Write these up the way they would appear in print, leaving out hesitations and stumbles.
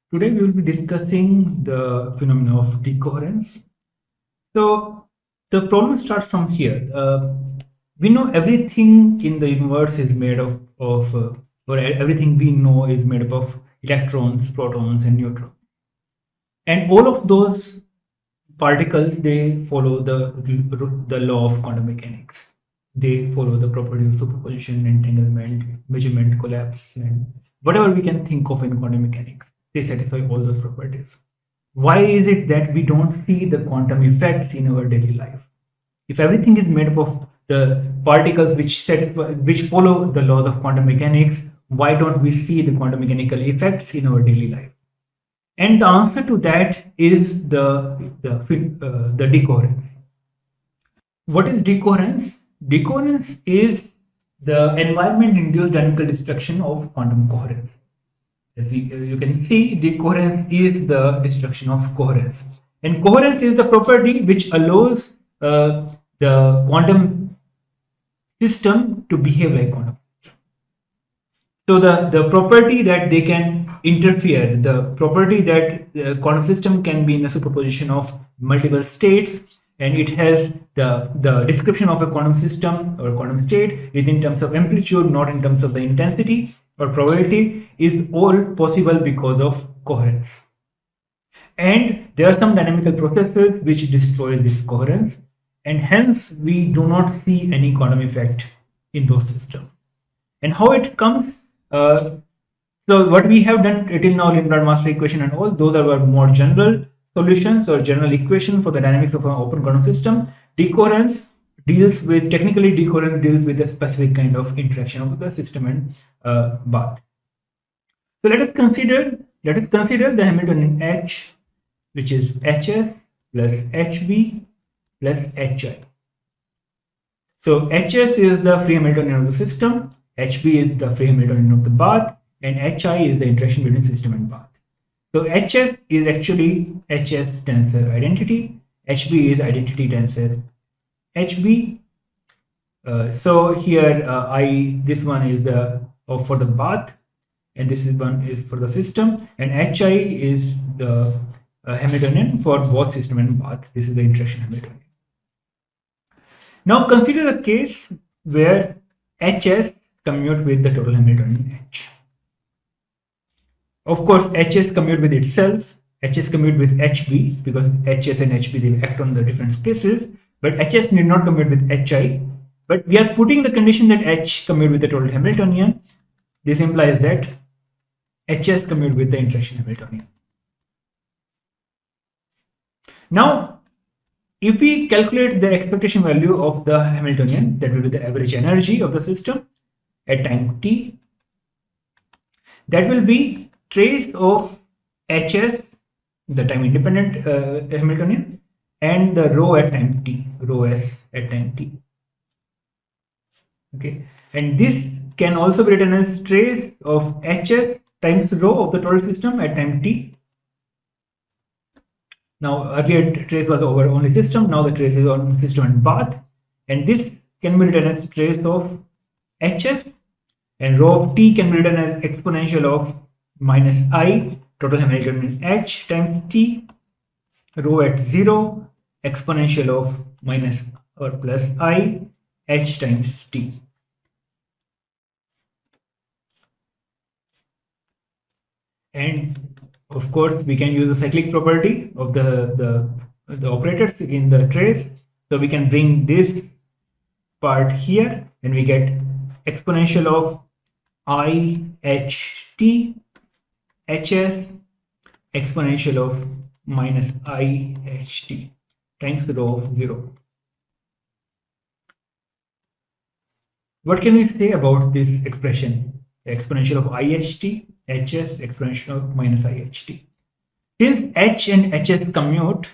Today we will be discussing the phenomenon of decoherence. So the problem starts from here. We know everything in the universe is made or everything we know is made up of electrons, protons, and neutrons. And all of those particles, they follow the law of quantum mechanics. They follow the property of superposition, entanglement, measurement, collapse, and whatever we can think of in quantum mechanics. They satisfy all those properties. Why is it that we don't see the quantum effects in our daily life? If everything is made up of the particles which follow the laws of quantum mechanics, why don't we see the quantum mechanical effects in our daily life? And the answer to that is the decoherence. What is decoherence? Decoherence is the environment-induced dynamical destruction of quantum coherence. As you can see, decoherence is the destruction of coherence. And coherence is the property which allows the quantum system to behave like quantum. So the property that they can interfere, the property that the quantum system can be in a superposition of multiple states, and it has the description of a quantum system or quantum state is in terms of amplitude, not in terms of the intensity or probability, is all possible because of coherence. And there are some dynamical processes which destroy this coherence, and hence we do not see any quantum effect in those systems. And how it comes? So what we have done till now, Lindblad master equation and all, those are more general solutions or general equation for the dynamics of an open quantum system. Decoherence technically decoherence deals with a specific kind of interaction of the system and bath. So let us consider the Hamiltonian H, which is Hs plus Hb plus Hi. So Hs is the free Hamiltonian of the system, Hb is the free Hamiltonian of the bath, and Hi is the interaction between system and bath. So Hs is actually Hs tensor identity, Hb is identity tensor Hb. So here this one is for the bath, and this one is for the system, and Hi is the Hamiltonian for both system and bath. This is the interaction Hamiltonian. Now consider a case where Hs commute with the total Hamiltonian H. Of course, Hs commute with itself, Hs commute with Hb, because Hs and Hb, they act on the different spaces, but Hs need not commute with Hi. But we are putting the condition that H commute with the total Hamiltonian. This implies that Hs commute with the interaction Hamiltonian. Now, if we calculate the expectation value of the Hamiltonian, that will be the average energy of the system at time t, that will be trace of Hs, the time independent Hamiltonian, and the rho at time t, rho s at time t. Okay, and this can also be written as trace of Hs times rho of the total system at time t. Now earlier trace was over only system, now the trace is on system and bath, and this can be written as trace of Hs, and rho of t can be written as exponential of minus I total Hamiltonian H times t, rho at 0 exponential of minus or plus I H times t. And of course, we can use the cyclic property of the operators in the trace. So we can bring this part here, and we get exponential of I H t Hs exponential of minus I H t times the rho of 0. What can we say about this expression? Exponential of IHT, Hs exponential of minus IHT. Since H and Hs commute,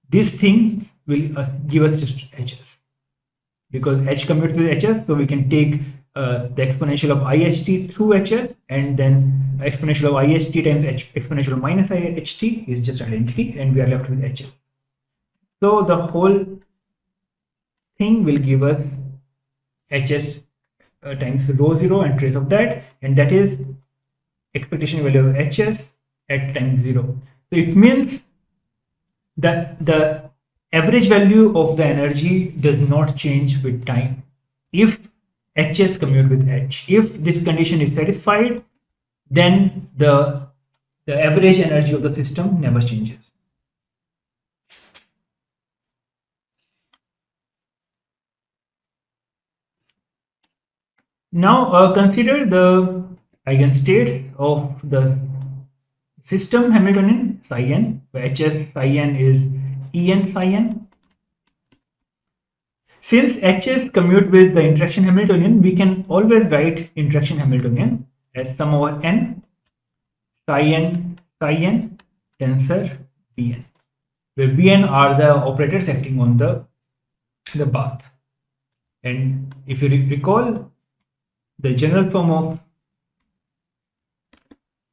this thing will give us just Hs. Because H commutes with Hs, so we can take the exponential of IHT through Hs, and then exponential of IHT times exponential of minus IHT is just identity, and we are left with Hs. So the whole thing will give us Hs times rho 0 and trace of that, and that is expectation value of Hs at time 0. So it means that the average value of the energy does not change with time if Hs commute with H. If this condition is satisfied, then the average energy of the system never changes. Now consider the eigenstates of the system Hamiltonian psi n, where Hs psi n is En psi n. Since Hs commute with the interaction Hamiltonian, we can always write interaction Hamiltonian as sum over n psi n tensor Bn, where Bn are the operators acting on the path. And if you recall, the general form of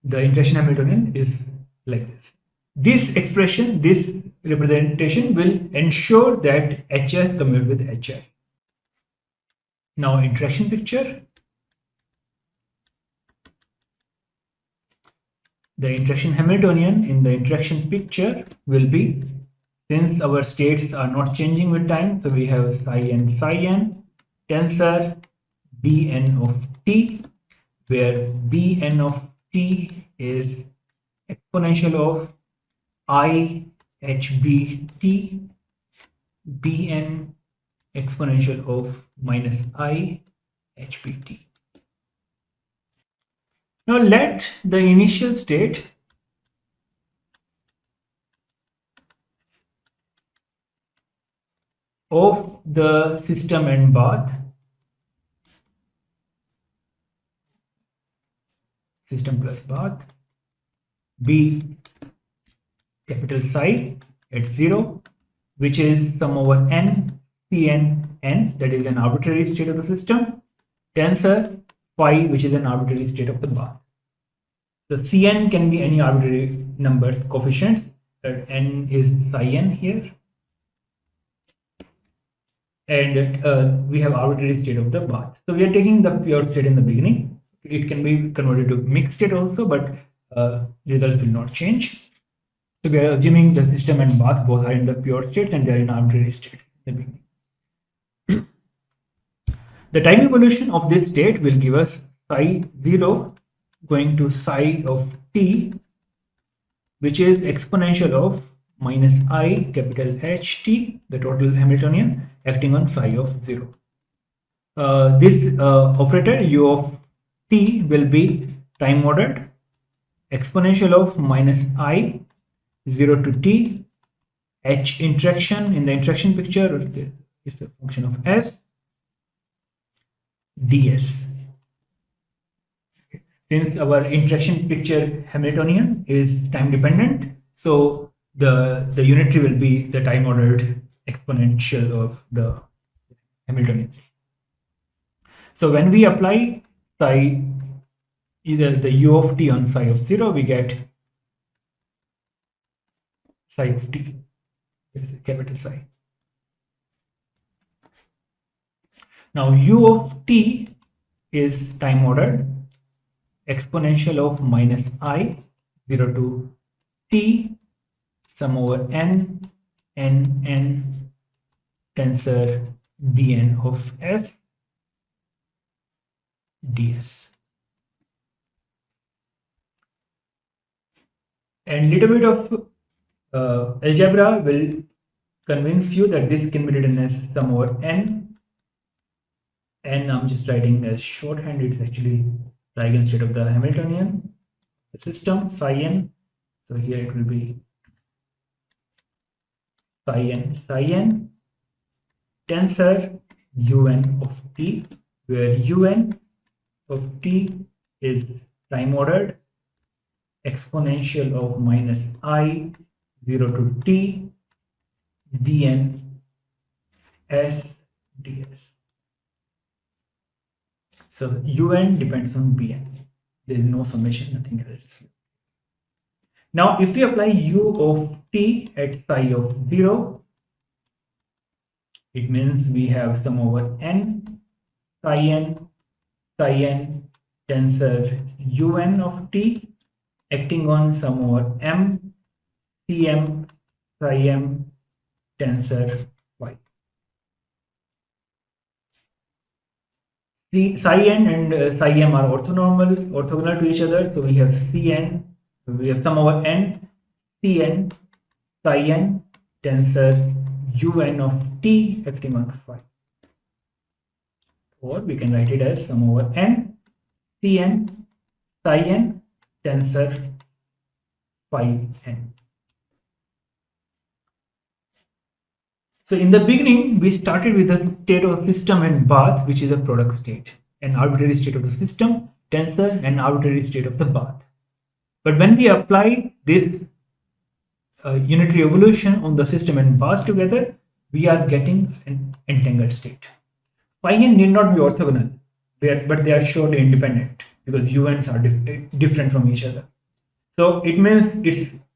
the interaction Hamiltonian is like this. This expression, this representation will ensure that Hs commute with Hi. Now interaction picture. The interaction Hamiltonian in the interaction picture will be, since our states are not changing with time, so we have psi n tensor Bn of t, where Bn of t is exponential of I hbt, Bn exponential of minus I hbt. Now let the initial state of the system and bath, system plus bath, be capital psi at 0, which is sum over n Cn n, that is an arbitrary state of the system, tensor phi, which is an arbitrary state of the bath. The Cn can be any arbitrary numbers, coefficients, that n is psi n here, and we have arbitrary state of the bath. So we are taking the pure state in the beginning. It can be converted to mixed state also, but results will not change. So we are assuming the system and bath both are in the pure states and they are in arbitrary state in the beginning. The time evolution of this state will give us psi 0 going to psi of t, which is exponential of minus I capital Ht, the total Hamiltonian, acting on psi of 0. This operator u of t will be time ordered, exponential of minus I 0 to t, H interaction in the interaction picture is a function of S, ds. Since our interaction picture Hamiltonian is time dependent, so the unitary will be the time ordered exponential of the Hamiltonian. So when we apply psi, either the u of t on psi of 0, we get psi of t, capital psi. Now u of t is time ordered, exponential of minus I 0 to t, sum over n tensor Bn of S ds. And little bit of algebra will convince you that this can be written as sum over n. I'm just writing as shorthand. It's actually the eigenstate of the Hamiltonian system, psi n. So here it will be psi n tensor un of t, where un of t is time ordered, exponential of minus I 0 to t Bn S ds. So un depends on Bn. There is no summation, nothing else. Now if we apply u of t at psi of 0, it means we have sum over n psi n tensor un of t acting on some over M, Cm, Swayam tensor Y. The Cn and Swayam are orthogonal to each other. So we have Cn, we have sum over n, Cn, Swayam tensor Un of T acting on phi. Or we can write it as sum over n, Cn, Swayam tensor phi n. So in the beginning, we started with the state of the system and bath, which is a product state, an arbitrary state of the system, tensor, and arbitrary state of the bath. But when we apply this unitary evolution on the system and bath together, we are getting an entangled state. Phi n need not be orthogonal, but they are surely independent because UNs are different from each other. So it means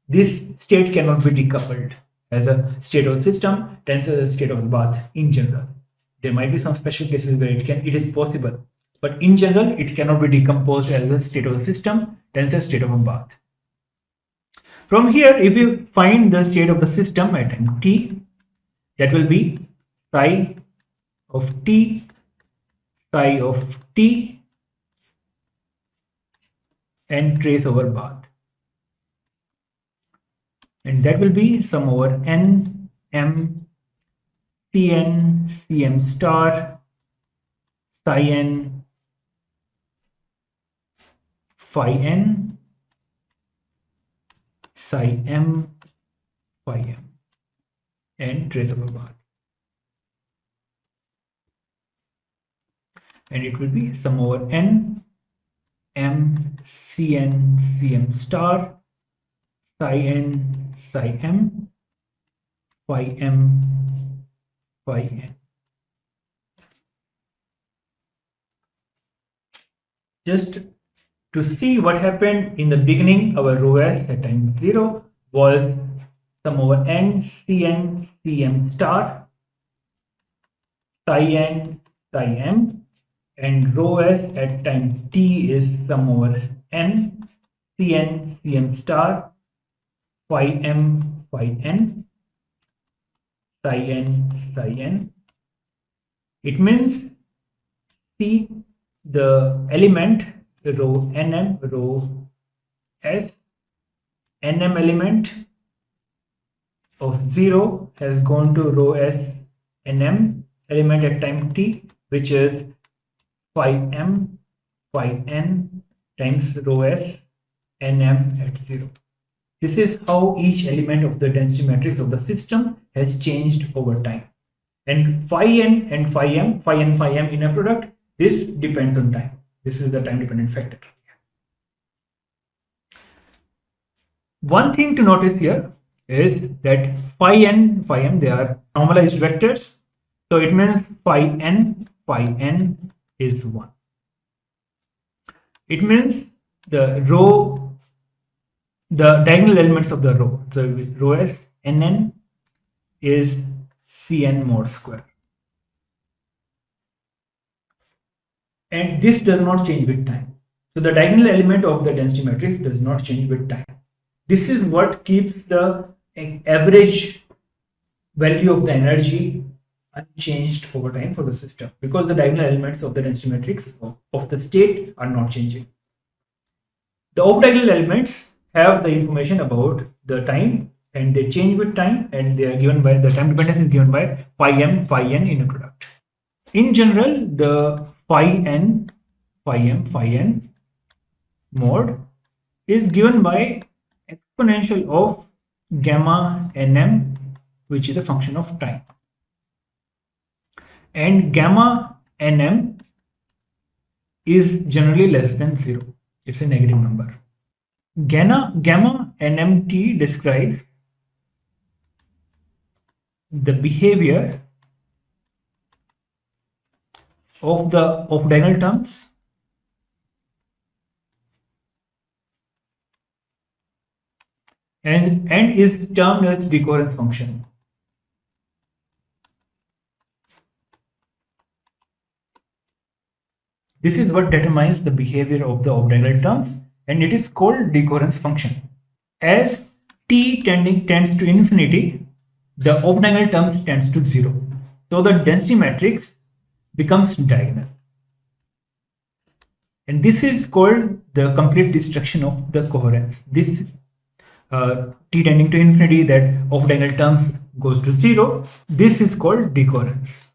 this state cannot be decoupled as a state of the system, tensor as a state of the bath in general. There might be some special cases where it is possible, but in general it cannot be decomposed as a state of the system, tensor state of a bath. From here, if you find the state of the system at time t, that will be psi of t, psi of t, and trace over bath. And that will be sum over n, m, cn, cm star, psi n, phi n, psi m, phi m, and trace over bath. And it will be sum over n, m, cn, cm star, psi n, psi m, phi m, phi n. Just to see what happened in the beginning, our rho s at time 0 was sum over n, cn, cm star, psi n, psi m, and rho s at time t is sum over n, cn, cm star, phi m, phi n, psi n, psi n. It means see the element rho nm, rho s, nm element of 0 has gone to rho s nm element at time t, which is phi m, phi n times rho s nm at 0. This is how each element of the density matrix of the system has changed over time. And phi n and phi m, phi n, phi m in a product, this depends on time. This is the time dependent factor. One thing to notice here is that phi n, phi m, they are normalized vectors. So it means phi n is 1. It means the row, the diagonal elements of the row, so rho s nn is cn mod square. And this does not change with time. So the diagonal element of the density matrix does not change with time. This is what keeps the average value of the energy unchanged over time for the system, because the diagonal elements of the density matrix of the state are not changing. The off-diagonal elements have the information about the time and they change with time, and they are given by the time dependence is given by phi m, phi n in a product. In general, the phi n, phi m, phi n mode is given by exponential of gamma nm, which is a function of time. And gamma nm is generally less than 0. It's a negative number. Gamma nmt describes the behavior of the off-diagonal terms and is termed as decoherence function. This is what determines the behavior of the off-diagonal terms, and it is called decoherence function. As t tends to infinity, the off-diagonal terms tends to 0. So the density matrix becomes diagonal. And this is called the complete destruction of the coherence. This t tending to infinity, that off-diagonal terms goes to 0. This is called decoherence.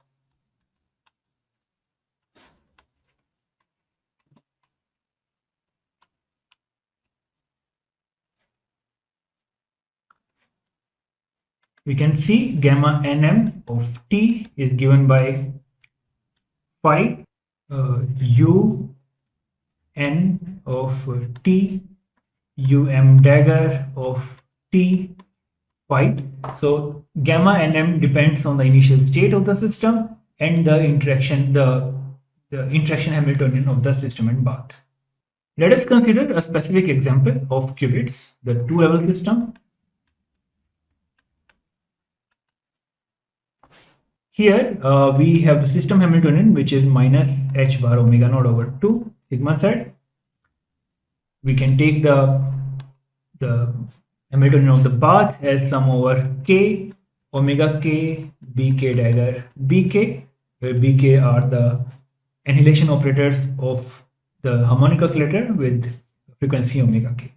We can see gamma nm of t is given by phi u n of t um dagger of t phi. So gamma nm depends on the initial state of the system and the interaction Hamiltonian of the system and bath. Let us consider a specific example of qubits, the two-level system. Here we have the system Hamiltonian, which is minus h bar omega naught over 2 sigma z. We can take the Hamiltonian of the bath as sum over k omega k bk dagger bk, where bk are the annihilation operators of the harmonic oscillator with frequency omega k.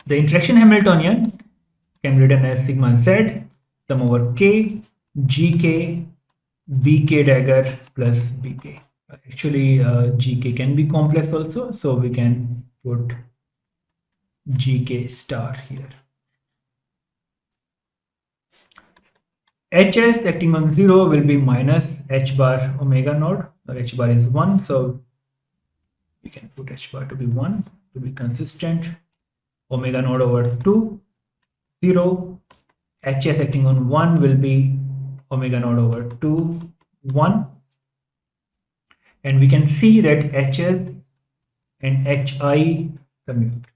The interaction Hamiltonian can be written as sigma z sum over k gk bk dagger plus bk. Actually gk can be complex also, so we can put gk star here. Hs acting on 0 will be minus h bar omega naught, or h bar is 1, so we can put h bar to be 1 to be consistent. Omega naught over 2 0. Hs acting on 1 will be omega naught over 2 1, and we can see that hs and hi commute.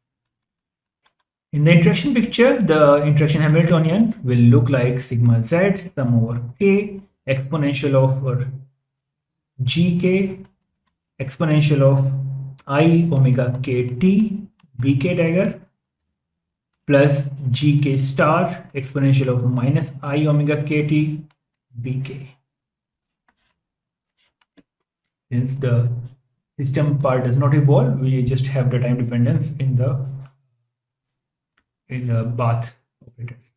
In the interaction picture, the interaction Hamiltonian will look like sigma z sum over k exponential of gk exponential of I omega kt bk dagger plus gk star exponential of minus I omega kt bk. Since the system part does not evolve, we just have the time dependence in the bath operators.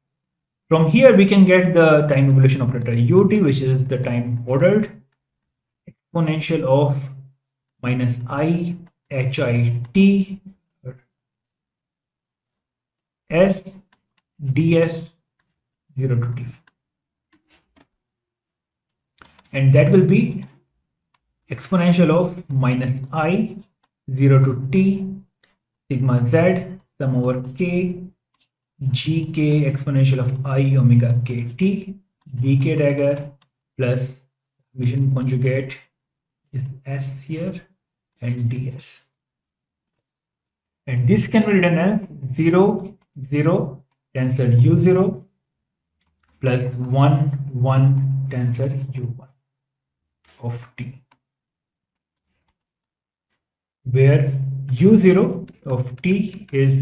From here we can get the time evolution operator ut, which is the time ordered exponential of minus I hit s ds 0 to t, and that will be exponential of minus I 0 to t sigma z sum over k gk exponential of I omega kt bk dagger plus vision conjugate is s here and ds, and this can be written as 0 0 tensor u0 plus 1 1 tensor u1 of t, where u0 of t is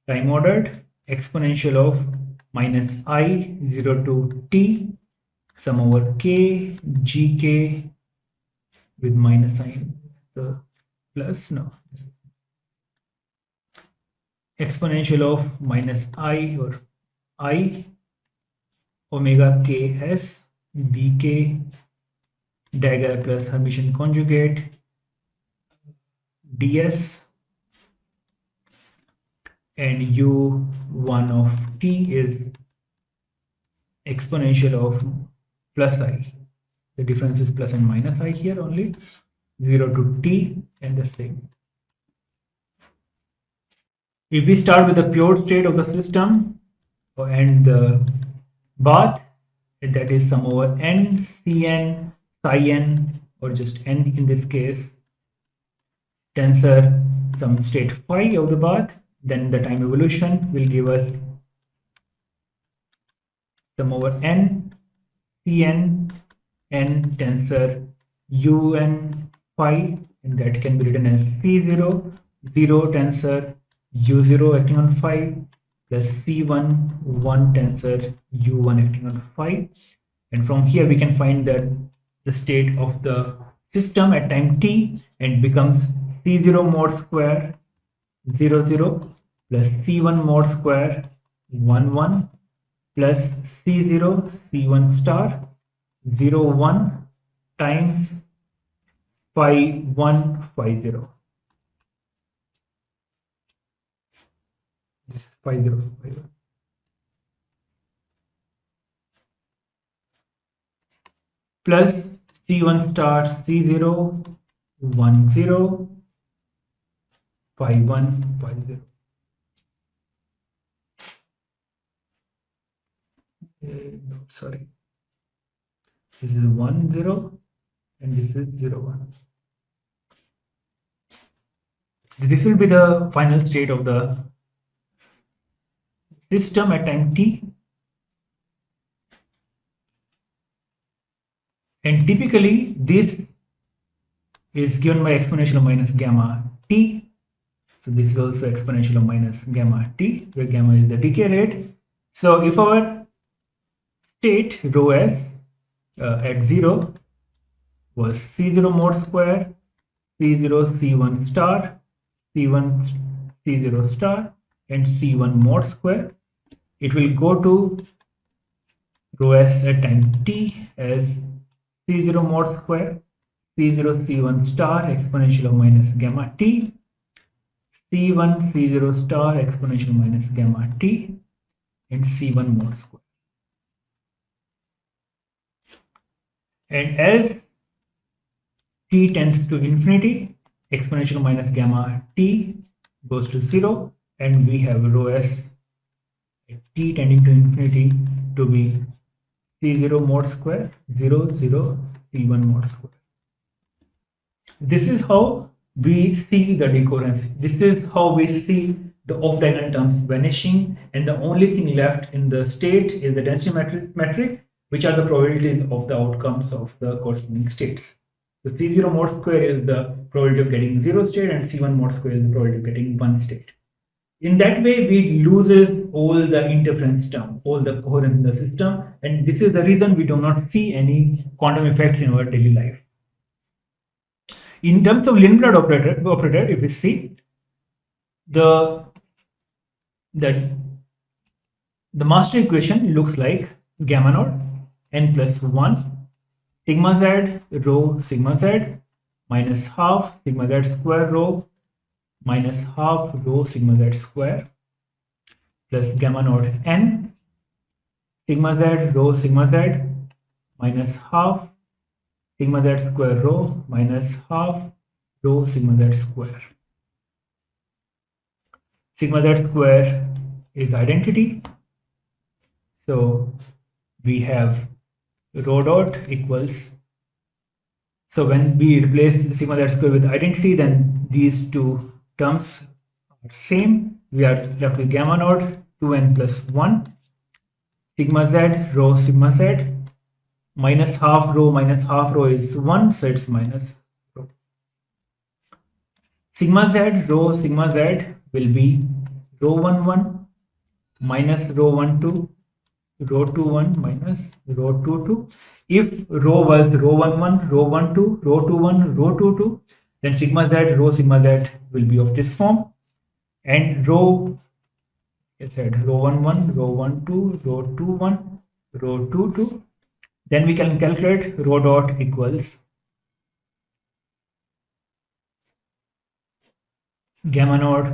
time ordered exponential of minus I 0 to t sum over k gk with minus sign, so plus no exponential of minus I or I omega ks bk dagger plus Hermitian conjugate ds, and u1 of t is exponential of plus I. The difference is plus and minus I here only, 0 to t, and the same. If we start with the pure state of the system and the bath, that is sum over n cn psi n, or just n in this case, tensor some state phi of the bath, then the time evolution will give us sum over n cn n tensor un phi, and that can be written as c0 0 tensor u0 acting on phi plus c1 1 tensor u1 acting on phi, and from here we can find that the state of the system at time t, and becomes c0 mod square 0 0 plus c1 mod square 1 1 plus c0 c1 star 0 1 times phi 1 phi 0. This phi 0 phi 0 plus c1 star c0 1 0 phi 1 phi 0. No, sorry, this is 1 0 and this is 0 1. This will be the final state of the system at time t, and typically this is given by exponential of minus gamma t. So this is also exponential of minus gamma t, where gamma is the decay rate. So if our state rho s at 0 was c0 mod square c0 c1 star c1 c0 star and c1 mod square, it will go to rho s at time t as c0 mod square c0 c1 star exponential of minus gamma t c1 c0 star exponential minus gamma t and c1 mod square. And as t tends to infinity, exponential minus gamma t goes to 0, and we have rho s at t tending to infinity to be c0 mod square 0 0 c1 mod square. This is how we see the decoherence. This is how we see the off-diagonal terms vanishing, and the only thing left in the state is the density matrix, which are the probabilities of the outcomes of the corresponding states. The c0 mod square is the probability of getting 0 state, and c1 mod square is the probability of getting 1 state. In that way, we loses all the interference term, all the coherence in the system, and this is the reason we do not see any quantum effects in our daily life. In terms of Lindblad operator, if we see the master equation looks like gamma naught n plus 1 sigma z rho sigma z minus half sigma z square rho minus half rho sigma z square plus gamma naught n sigma z rho sigma z minus half sigma z square rho minus half rho sigma z square. Sigma z square is identity, so we have rho dot equals, so when we replace sigma z square with identity, then these two terms are same. We are left with gamma naught 2n plus 1 sigma z rho sigma z minus half rho is 1, so it's minus rho. Sigma z rho sigma z will be rho 1 1 minus rho 1 2 rho 2 1 minus rho 2 2. If rho was rho 1 1 rho 1 2 rho 2 1 rho 2 2, then sigma z rho sigma z will be of this form, and rho, I said rho 1 1 rho 1 2 rho 2 1 rho 2 2. Then we can calculate rho dot equals gamma naught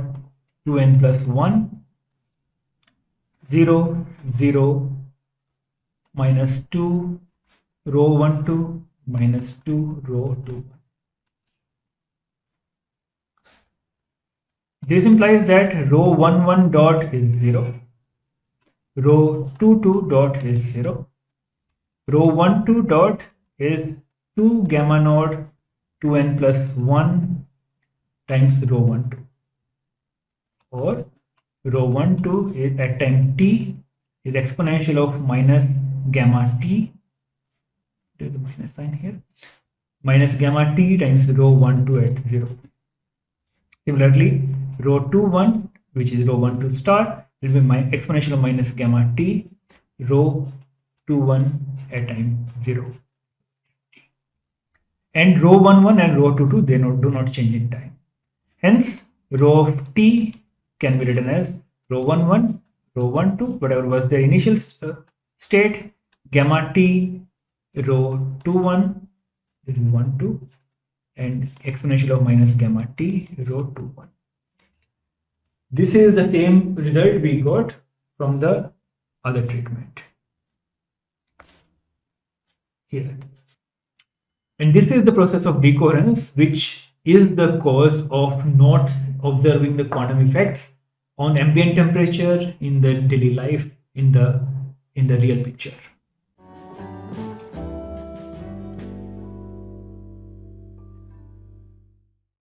2n plus 1 0 0 minus 2 rho 1 2 minus 2 rho 2 1. This implies that rho 1 1 dot is 0, rho 2 2 dot is 0, rho 1 2 dot is 2 gamma naught 2n plus 1 times rho 1 2, or rho 1 2 is at time t is exponential of minus gamma t, there's a minus sign here, minus gamma t times rho 1 2 at 0. Similarly, rho 2 1, which is rho 1 2 star, will be my exponential of minus gamma t rho 2 1 at time 0. And rho 1 1 and rho 2 2, they do not change in time. Hence, rho of t can be written as rho 1 1, rho 1 2, whatever was their initial state, gamma t rho 2 1, 1 2, and exponential of minus gamma t rho 2 1. This is the same result we got from the other treatment here. And this is the process of decoherence, which is the cause of not observing the quantum effects on ambient temperature in the daily life in the real picture.